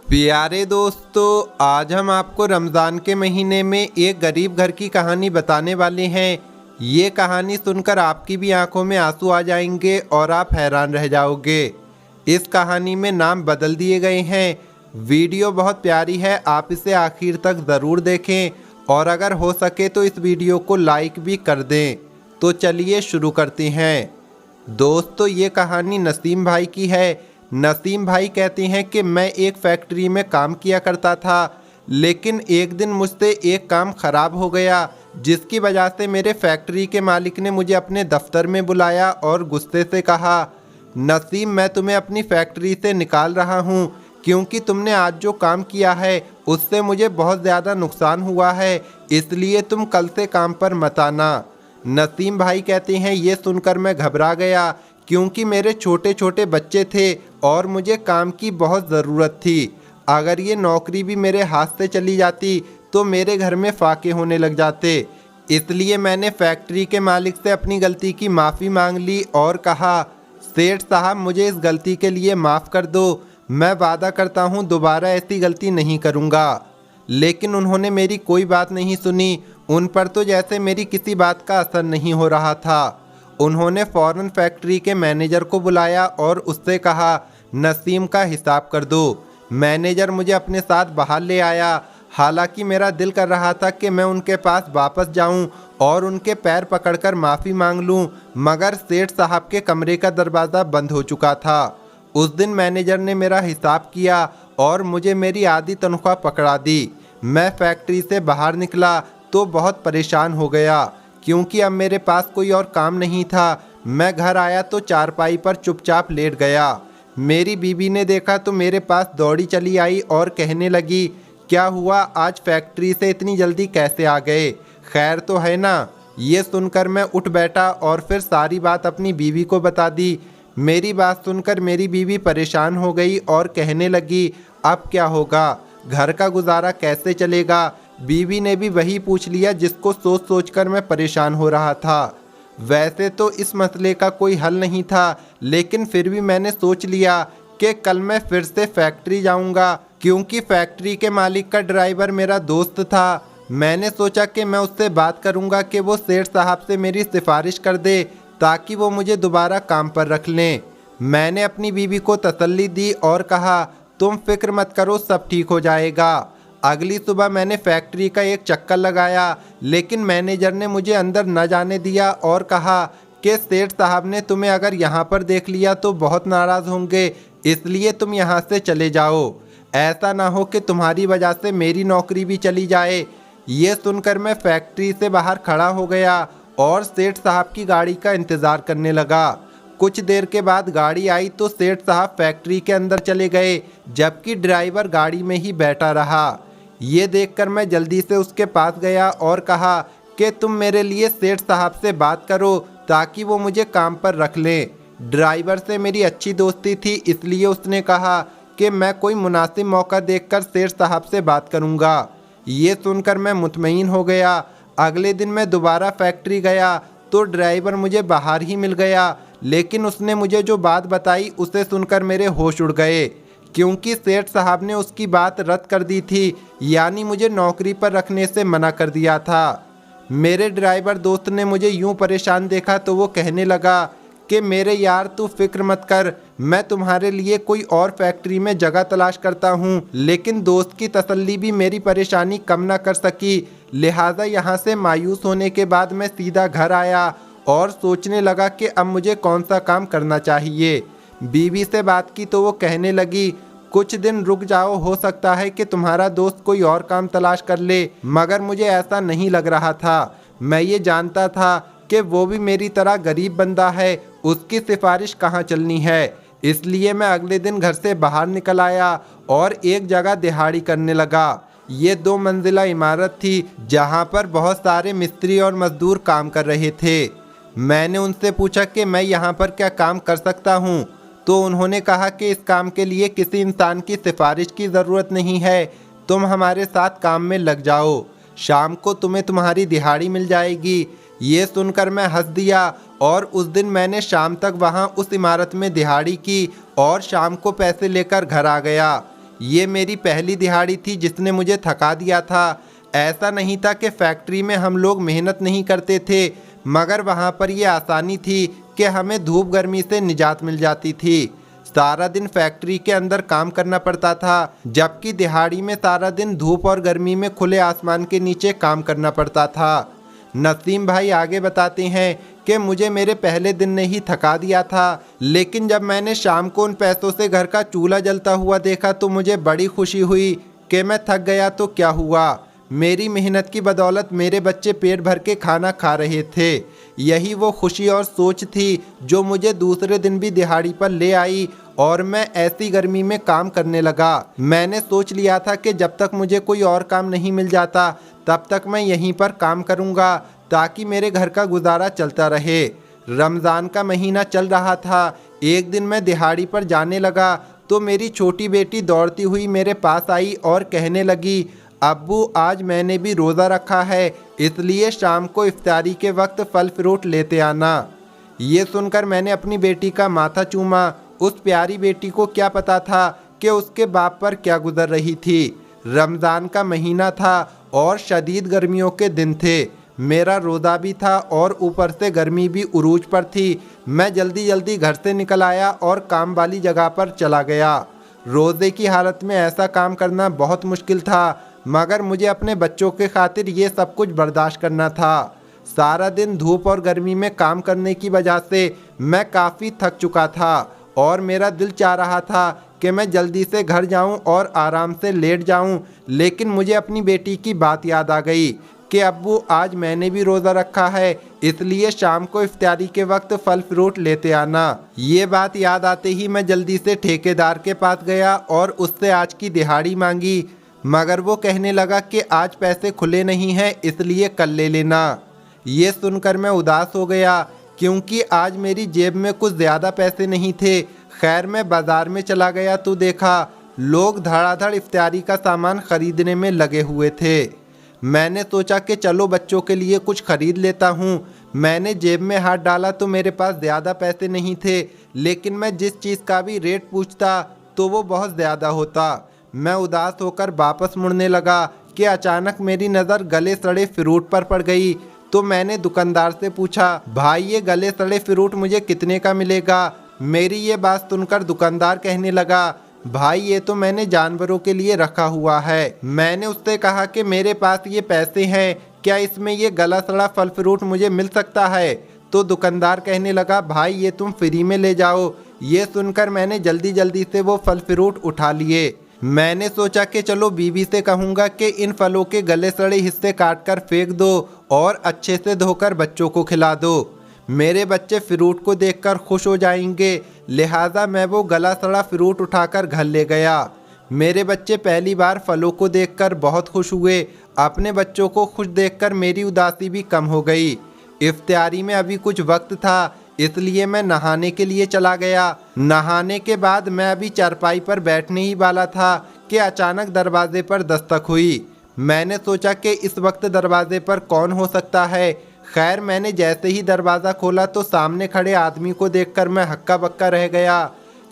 प्यारे दोस्तों, आज हम आपको रमज़ान के महीने में एक गरीब घर की कहानी बताने वाले हैं। ये कहानी सुनकर आपकी भी आंखों में आंसू आ जाएंगे और आप हैरान रह जाओगे। इस कहानी में नाम बदल दिए गए हैं। वीडियो बहुत प्यारी है, आप इसे आखिर तक ज़रूर देखें और अगर हो सके तो इस वीडियो को लाइक भी कर दें। तो चलिए शुरू करते हैं। दोस्तों, ये कहानी नसीम भाई की है। नसीम भाई कहते हैं कि मैं एक फैक्ट्री में काम किया करता था, लेकिन एक दिन मुझसे एक काम ख़राब हो गया, जिसकी वजह से मेरे फैक्ट्री के मालिक ने मुझे अपने दफ्तर में बुलाया और गुस्से से कहा, नसीम, मैं तुम्हें अपनी फैक्ट्री से निकाल रहा हूँ क्योंकि तुमने आज जो काम किया है उससे मुझे बहुत ज़्यादा नुकसान हुआ है, इसलिए तुम कल से काम पर मत आना। नसीम भाई कहते हैं, ये सुनकर मैं घबरा गया क्योंकि मेरे छोटे छोटे बच्चे थे और मुझे काम की बहुत ज़रूरत थी। अगर ये नौकरी भी मेरे हाथ से चली जाती तो मेरे घर में फाके होने लग जाते। इसलिए मैंने फैक्ट्री के मालिक से अपनी गलती की माफ़ी मांग ली और कहा, सेठ साहब, मुझे इस गलती के लिए माफ़ कर दो। मैं वादा करता हूँ दोबारा ऐसी गलती नहीं करूँगा। लेकिन उन्होंने मेरी कोई बात नहीं सुनी। उन पर तो जैसे मेरी किसी बात का असर नहीं हो रहा था। उन्होंने फ़ौरन फैक्ट्री के मैनेजर को बुलाया और उससे कहा, नसीम का हिसाब कर दो। मैनेजर मुझे अपने साथ बाहर ले आया। हालांकि मेरा दिल कर रहा था कि मैं उनके पास वापस जाऊं और उनके पैर पकड़कर माफ़ी मांग लूं, मगर सेठ साहब के कमरे का दरवाज़ा बंद हो चुका था। उस दिन मैनेजर ने मेरा हिसाब किया और मुझे मेरी आधी तनख्वाह पकड़ा दी। मैं फैक्ट्री से बाहर निकला तो बहुत परेशान हो गया क्योंकि अब मेरे पास कोई और काम नहीं था। मैं घर आया तो चारपाई पर चुपचाप लेट गया। मेरी बीवी ने देखा तो मेरे पास दौड़ी चली आई और कहने लगी, क्या हुआ, आज फैक्ट्री से इतनी जल्दी कैसे आ गए? खैर तो है ना? ये सुनकर मैं उठ बैठा और फिर सारी बात अपनी बीवी को बता दी। मेरी बात सुनकर मेरी बीवी परेशान हो गई और कहने लगी, अब क्या होगा, घर का गुजारा कैसे चलेगा? बीवी ने भी वही पूछ लिया जिसको सोच सोच कर मैं परेशान हो रहा था। वैसे तो इस मसले का कोई हल नहीं था, लेकिन फिर भी मैंने सोच लिया कि कल मैं फिर से फैक्ट्री जाऊंगा क्योंकि फैक्ट्री के मालिक का ड्राइवर मेरा दोस्त था। मैंने सोचा कि मैं उससे बात करूंगा कि वो सेठ साहब से मेरी सिफारिश कर दे ताकि वो मुझे दोबारा काम पर रख लें। मैंने अपनी बीवी को तसल्ली दी और कहा, तुम फिक्र मत करो, सब ठीक हो जाएगा। अगली सुबह मैंने फैक्ट्री का एक चक्कर लगाया, लेकिन मैनेजर ने मुझे अंदर न जाने दिया और कहा कि सेठ साहब ने तुम्हें अगर यहाँ पर देख लिया तो बहुत नाराज़ होंगे, इसलिए तुम यहाँ से चले जाओ। ऐसा ना हो कि तुम्हारी वजह से मेरी नौकरी भी चली जाए। ये सुनकर मैं फैक्ट्री से बाहर खड़ा हो गया और सेठ साहब की गाड़ी का इंतज़ार करने लगा। कुछ देर के बाद गाड़ी आई तो सेठ साहब फैक्ट्री के अंदर चले गए, जबकि ड्राइवर गाड़ी में ही बैठा रहा। ये देखकर मैं जल्दी से उसके पास गया और कहा कि तुम मेरे लिए सेठ साहब से बात करो ताकि वो मुझे काम पर रख लें। ड्राइवर से मेरी अच्छी दोस्ती थी, इसलिए उसने कहा कि मैं कोई मुनासिब मौका देखकर सेठ साहब से बात करूँगा। ये सुनकर मैं मुतमईन हो गया। अगले दिन मैं दोबारा फैक्ट्री गया तो ड्राइवर मुझे बाहर ही मिल गया, लेकिन उसने मुझे जो बात बताई उसे सुनकर मेरे होश उड़ गए क्योंकि सेठ साहब ने उसकी बात रद्द कर दी थी, यानी मुझे नौकरी पर रखने से मना कर दिया था। मेरे ड्राइवर दोस्त ने मुझे यूं परेशान देखा तो वो कहने लगा कि मेरे यार, तू फिक्र मत कर, मैं तुम्हारे लिए कोई और फैक्ट्री में जगह तलाश करता हूँ। लेकिन दोस्त की तसल्ली भी मेरी परेशानी कम ना कर सकी, लिहाजा यहाँ से मायूस होने के बाद मैं सीधा घर आया और सोचने लगा कि अब मुझे कौन सा काम करना चाहिए। बीवी से बात की तो वो कहने लगी, कुछ दिन रुक जाओ, हो सकता है कि तुम्हारा दोस्त कोई और काम तलाश कर ले, मगर मुझे ऐसा नहीं लग रहा था। मैं ये जानता था कि वो भी मेरी तरह गरीब बंदा है, उसकी सिफारिश कहाँ चलनी है। इसलिए मैं अगले दिन घर से बाहर निकल आया और एक जगह दिहाड़ी करने लगा। ये 2 मंजिला इमारत थी जहाँ पर बहुत सारे मिस्त्री और मजदूर काम कर रहे थे। मैंने उनसे पूछा कि मैं यहाँ पर क्या काम कर सकता हूँ, तो उन्होंने कहा कि इस काम के लिए किसी इंसान की सिफारिश की ज़रूरत नहीं है, तुम हमारे साथ काम में लग जाओ, शाम को तुम्हें तुम्हारी दिहाड़ी मिल जाएगी। ये सुनकर मैं हंस दिया और उस दिन मैंने शाम तक वहाँ उस इमारत में दिहाड़ी की और शाम को पैसे लेकर घर आ गया। ये मेरी पहली दिहाड़ी थी जिसने मुझे थका दिया था। ऐसा नहीं था कि फैक्ट्री में हम लोग मेहनत नहीं करते थे, मगर वहाँ पर ये आसानी थी कि हमें धूप गर्मी से निजात मिल जाती थी। सारा दिन फैक्ट्री के अंदर काम करना पड़ता था, जबकि दिहाड़ी में सारा दिन धूप और गर्मी में खुले आसमान के नीचे काम करना पड़ता था। नसीम भाई आगे बताते हैं कि मुझे मेरे पहले दिन ने ही थका दिया था, लेकिन जब मैंने शाम को उन पैसों से घर का चूल्हा जलता हुआ देखा तो मुझे बड़ी खुशी हुई कि मैं थक गया तो क्या हुआ, मेरी मेहनत की बदौलत मेरे बच्चे पेट भर के खाना खा रहे थे। यही वो खुशी और सोच थी जो मुझे दूसरे दिन भी दिहाड़ी पर ले आई और मैं ऐसी गर्मी में काम करने लगा। मैंने सोच लिया था कि जब तक मुझे कोई और काम नहीं मिल जाता तब तक मैं यहीं पर काम करूंगा ताकि मेरे घर का गुजारा चलता रहे। रमज़ान का महीना चल रहा था। एक दिन मैं दिहाड़ी पर जाने लगा तो मेरी छोटी बेटी दौड़ती हुई मेरे पास आई और कहने लगी, अब्बू आज मैंने भी रोज़ा रखा है, इसलिए शाम को इफ्तारी के वक्त फल फ्रूट लेते आना। ये सुनकर मैंने अपनी बेटी का माथा चूमा। उस प्यारी बेटी को क्या पता था कि उसके बाप पर क्या गुजर रही थी। रमज़ान का महीना था और शदीद गर्मियों के दिन थे। मेरा रोज़ा भी था और ऊपर से गर्मी भी उरूज पर थी। मैं जल्दी जल्दी घर से निकल आया और काम वाली जगह पर चला गया। रोज़े की हालत में ऐसा काम करना बहुत मुश्किल था, मगर मुझे अपने बच्चों के खातिर ये सब कुछ बर्दाश्त करना था। सारा दिन धूप और गर्मी में काम करने की वजह से मैं काफ़ी थक चुका था और मेरा दिल चाह रहा था कि मैं जल्दी से घर जाऊं और आराम से लेट जाऊं, लेकिन मुझे अपनी बेटी की बात याद आ गई कि अब्बू आज मैंने भी रोज़ा रखा है, इसलिए शाम को इफ्तारी के वक्त फल फ्रूट लेते आना। ये बात याद आते ही मैं जल्दी से ठेकेदार के पास गया और उससे आज की दिहाड़ी मांगी, मगर वो कहने लगा कि आज पैसे खुले नहीं हैं, इसलिए कल ले लेना। ये सुनकर मैं उदास हो गया क्योंकि आज मेरी जेब में कुछ ज़्यादा पैसे नहीं थे। खैर मैं बाज़ार में चला गया तो देखा लोग धड़ाधड़ इफ्तारी का सामान ख़रीदने में लगे हुए थे। मैंने सोचा कि चलो बच्चों के लिए कुछ ख़रीद लेता हूँ। मैंने जेब में हाथ डाला तो मेरे पास ज़्यादा पैसे नहीं थे, लेकिन मैं जिस चीज़ का भी रेट पूछता तो वो बहुत ज़्यादा होता। मैं उदास होकर वापस मुड़ने लगा कि अचानक मेरी नज़र गले सड़े फ्रूट पर पड़ गई। तो मैंने दुकानदार से पूछा, भाई ये गले सड़े फ्रूट मुझे कितने का मिलेगा? मेरी ये बात सुनकर दुकानदार कहने लगा, भाई ये तो मैंने जानवरों के लिए रखा हुआ है। मैंने उससे कहा कि मेरे पास ये पैसे हैं, क्या इसमें ये गला सड़ा फल फ्रूट मुझे मिल सकता है? तो दुकानदार कहने लगा, भाई ये तुम फ्री में ले जाओ। ये सुनकर मैंने जल्दी जल्दी से वो फल फ्रूट उठा लिए। मैंने सोचा कि चलो बीवी से कहूँगा कि इन फलों के गले सड़े हिस्से काट कर फेंक दो और अच्छे से धोकर बच्चों को खिला दो। मेरे बच्चे फ्रूट को देखकर खुश हो जाएंगे, लिहाजा मैं वो गला सड़ा फ्रूट उठाकर घर ले गया। मेरे बच्चे पहली बार फलों को देखकर बहुत खुश हुए। अपने बच्चों को खुश देखकर मेरी उदासी भी कम हो गई। इफ्तारी में अभी कुछ वक्त था, इसलिए मैं नहाने के लिए चला गया। नहाने के बाद मैं अभी चारपाई पर बैठने ही वाला था कि अचानक दरवाजे पर दस्तक हुई। मैंने सोचा कि इस वक्त दरवाजे पर कौन हो सकता है। खैर मैंने जैसे ही दरवाज़ा खोला तो सामने खड़े आदमी को देखकर मैं हक्का बक्का रह गया,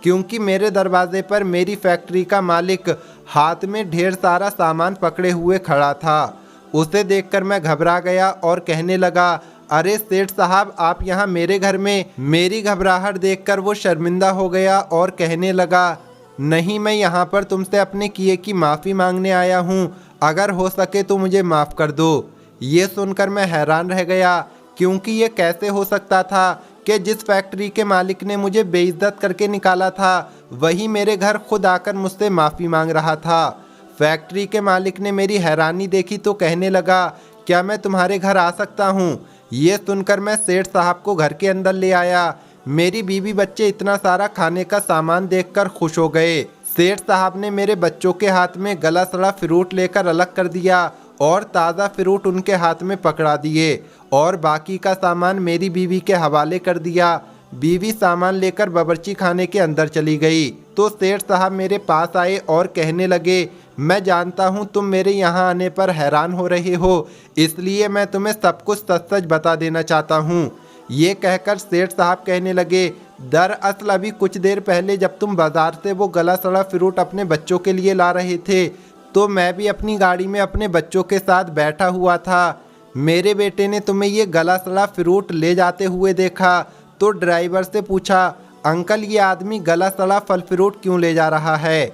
क्योंकि मेरे दरवाजे पर मेरी फैक्ट्री का मालिक हाथ में ढेर सारा सामान पकड़े हुए खड़ा था। उसे देखकर मैं घबरा गया और कहने लगा, अरे सेठ साहब आप यहाँ मेरे घर में? मेरी घबराहट देखकर वो शर्मिंदा हो गया और कहने लगा, नहीं मैं यहाँ पर तुमसे अपने किए की माफ़ी मांगने आया हूँ, अगर हो सके तो मुझे माफ़ कर दो। ये सुनकर मैं हैरान रह गया, क्योंकि ये कैसे हो सकता था कि जिस फैक्ट्री के मालिक ने मुझे बेइज्जत करके निकाला था वही मेरे घर खुद आकर मुझसे माफ़ी मांग रहा था। फैक्ट्री के मालिक ने मेरी हैरानी देखी तो कहने लगा, क्या मैं तुम्हारे घर आ सकता हूँ? ये सुनकर मैं सेठ साहब को घर के अंदर ले आया। मेरी बीवी बच्चे इतना सारा खाने का सामान देखकर खुश हो गए। सेठ साहब ने मेरे बच्चों के हाथ में गला सड़ा फ्रूट लेकर अलग कर दिया और ताज़ा फ्रूट उनके हाथ में पकड़ा दिए और बाकी का सामान मेरी बीवी के हवाले कर दिया। बीवी सामान लेकर बावर्ची खाने के अंदर चली गई तो सेठ साहब मेरे पास आए और कहने लगे, मैं जानता हूँ तुम मेरे यहाँ आने पर हैरान हो रहे हो, इसलिए मैं तुम्हें सब कुछ सच सच बता देना चाहता हूँ। ये कहकर सेठ साहब कहने लगे, दरअसल अभी कुछ देर पहले जब तुम बाजार से वो गला सड़ा फ्रूट अपने बच्चों के लिए ला रहे थे तो मैं भी अपनी गाड़ी में अपने बच्चों के साथ बैठा हुआ था। मेरे बेटे ने तुम्हें ये गला सड़ा फ्रूट ले जाते हुए देखा तो ड्राइवर से पूछा, अंकल ये आदमी गला सड़ा फल फ्रूट क्यों ले जा रहा है।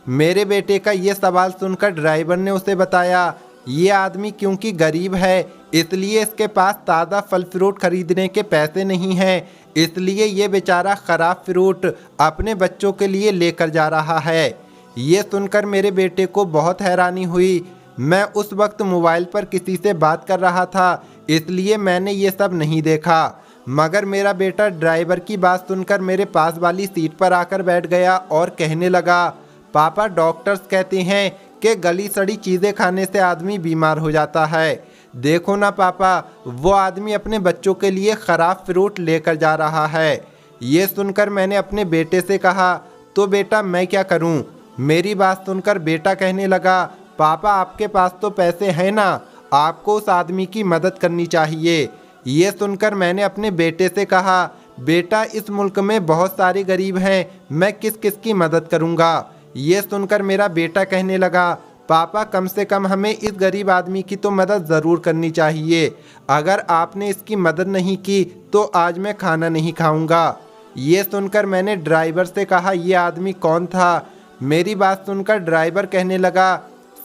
मेरे बेटे का ये सवाल सुनकर ड्राइवर ने उसे बताया, ये आदमी क्योंकि गरीब है इसलिए इसके पास ताज़ा फल फ्रूट खरीदने के पैसे नहीं हैं, इसलिए ये बेचारा ख़राब फ्रूट अपने बच्चों के लिए लेकर जा रहा है। ये सुनकर मेरे बेटे को बहुत हैरानी हुई। मैं उस वक्त मोबाइल पर किसी से बात कर रहा था इसलिए मैंने ये सब नहीं देखा, मगर मेरा बेटा ड्राइवर की बात सुनकर मेरे पास वाली सीट पर आकर बैठ गया और कहने लगा, पापा डॉक्टर्स कहते हैं कि गली सड़ी चीज़ें खाने से आदमी बीमार हो जाता है। देखो ना पापा, वो आदमी अपने बच्चों के लिए ख़राब फ्रूट लेकर जा रहा है। ये सुनकर मैंने अपने बेटे से कहा, तो बेटा मैं क्या करूं? मेरी बात सुनकर बेटा कहने लगा, पापा आपके पास तो पैसे हैं ना, आपको उस आदमी की मदद करनी चाहिए। ये सुनकर मैंने अपने बेटे से कहा, बेटा इस मुल्क में बहुत सारे गरीब हैं, मैं किस किस की मदद करूंगा। ये सुनकर मेरा बेटा कहने लगा, पापा कम से कम हमें इस गरीब आदमी की तो मदद ज़रूर करनी चाहिए, अगर आपने इसकी मदद नहीं की तो आज मैं खाना नहीं खाऊंगा। ये सुनकर मैंने ड्राइवर से कहा, ये आदमी कौन था? मेरी बात सुनकर ड्राइवर कहने लगा,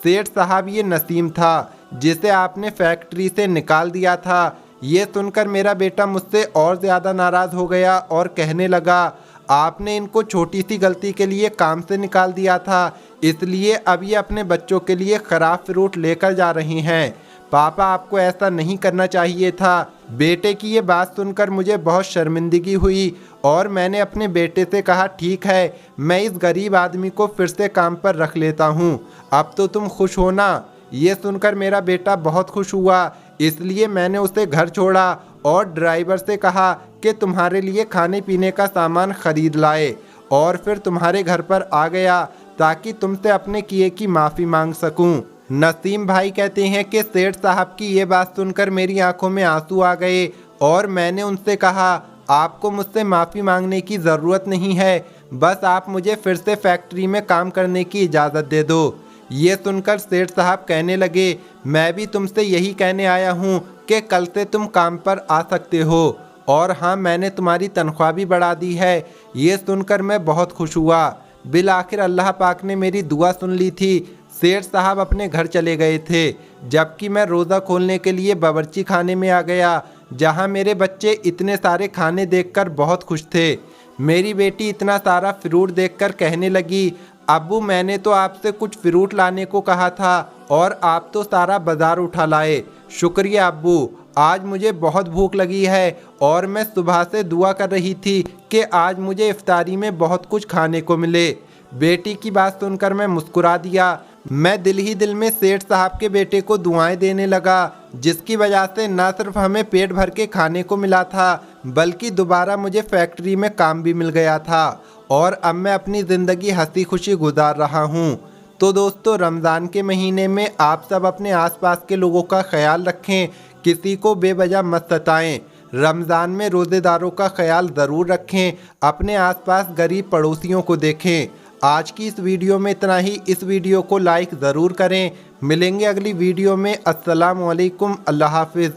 सेठ साहब ये नसीम था जिसे आपने फैक्ट्री से निकाल दिया था। ये सुनकर मेरा बेटा मुझसे और ज़्यादा नाराज़ हो गया और कहने लगा, आपने इनको छोटी सी गलती के लिए काम से निकाल दिया था, इसलिए अब ये अपने बच्चों के लिए ख़राब फ्रूट लेकर जा रहे हैं। पापा आपको ऐसा नहीं करना चाहिए था। बेटे की ये बात सुनकर मुझे बहुत शर्मिंदगी हुई और मैंने अपने बेटे से कहा, ठीक है मैं इस गरीब आदमी को फिर से काम पर रख लेता हूँ, अब तो तुम खुश हो ना। ये सुनकर मेरा बेटा बहुत खुश हुआ, इसलिए मैंने उसे घर छोड़ा और ड्राइवर से कहा कि तुम्हारे लिए खाने पीने का सामान खरीद लाए और फिर तुम्हारे घर पर आ गया ताकि तुमसे अपने किए की माफ़ी मांग सकूं। नसीम भाई कहते हैं कि सेठ साहब की ये बात सुनकर मेरी आंखों में आंसू आ गए और मैंने उनसे कहा, आपको मुझसे माफ़ी मांगने की ज़रूरत नहीं है, बस आप मुझे फिर से फैक्ट्री में काम करने की इजाज़त दे दो। ये सुनकर सेठ साहब कहने लगे, मैं भी तुमसे यही कहने आया हूँ कि कल से तुम काम पर आ सकते हो, और हाँ मैंने तुम्हारी तनख्वाह भी बढ़ा दी है। ये सुनकर मैं बहुत खुश हुआ। बिलाखिर अल्लाह पाक ने मेरी दुआ सुन ली थी। सेठ साहब अपने घर चले गए थे, जबकि मैं रोज़ा खोलने के लिए बावर्ची खाने में आ गया, जहाँ मेरे बच्चे इतने सारे खाने देखकर बहुत खुश थे। मेरी बेटी इतना सारा फ्रूट देखकर कहने लगी, अब्बू मैंने तो आपसे कुछ फ्रूट लाने को कहा था और आप तो सारा बाजार उठा लाए। शुक्रिया अब्बू, आज मुझे बहुत भूख लगी है और मैं सुबह से दुआ कर रही थी कि आज मुझे इफ्तारी में बहुत कुछ खाने को मिले। बेटी की बात सुनकर मैं मुस्कुरा दिया। मैं दिल ही दिल में सेठ साहब के बेटे को दुआएं देने लगा, जिसकी वजह से न सिर्फ हमें पेट भर के खाने को मिला था बल्कि दोबारा मुझे फैक्ट्री में काम भी मिल गया था और अब मैं अपनी ज़िंदगी हंसी खुशी गुजार रहा हूँ। तो दोस्तों, रमज़ान के महीने में आप सब अपने आसपास के लोगों का ख्याल रखें, किसी को बेवजह मत सताएं। रमज़ान में रोज़ेदारों का ख्याल ज़रूर रखें, अपने आसपास गरीब पड़ोसियों को देखें। आज की इस वीडियो में इतना ही। इस वीडियो को लाइक ज़रूर करें। मिलेंगे अगली वीडियो में। अस्सलाम वालेकुम, अल्लाह हाफिज़।